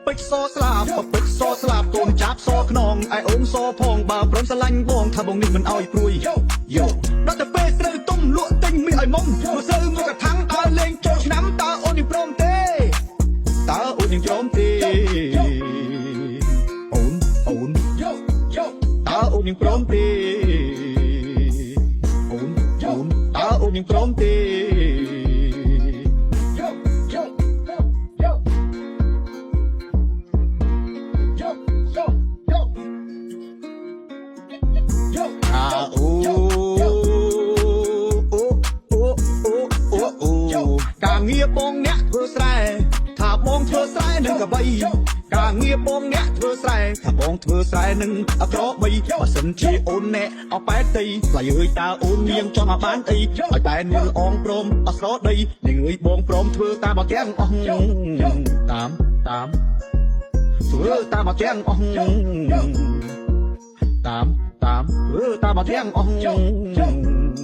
ពេចសស្លាបពេចសស្លាបកូនចាប់សខ្នងឯអូនសផងបើព្រមស្រឡាញ់បងថាបងនេះមិនអោយព្រួយយោដល់តែពេលស្រូវទុំលក់ទិញមីឲ្យមុំព្រោះស្រូវមួយកថាំងដើរលេងចូលឆ្នាំតើអូននឹងព្រមទេតើអូននឹងព្រមទេអូនតើអូននឹងព្រមទេអូនតើអូននឹងព្រមទេការងារបងអ្នកធ្វើស្រែថាបងធ្វើស្រែនឹងកបីការងារបងអ្នកធ្វើស្រែថាបងធ្វើស្រែនឹងអក្របីបើសិនជាអូនអ្នកអប៉ែតីថ្លៃអើយតើអូននាងចង់មកបានអីឲ្យតែនាងអងព្រមអស្រដីនាងអើយបងព្រមធ្វើតាមមកទាំងអស់តាមធ្វើតាមមកទាំងអស់តាមធ្វើតាមមកទាំងអស់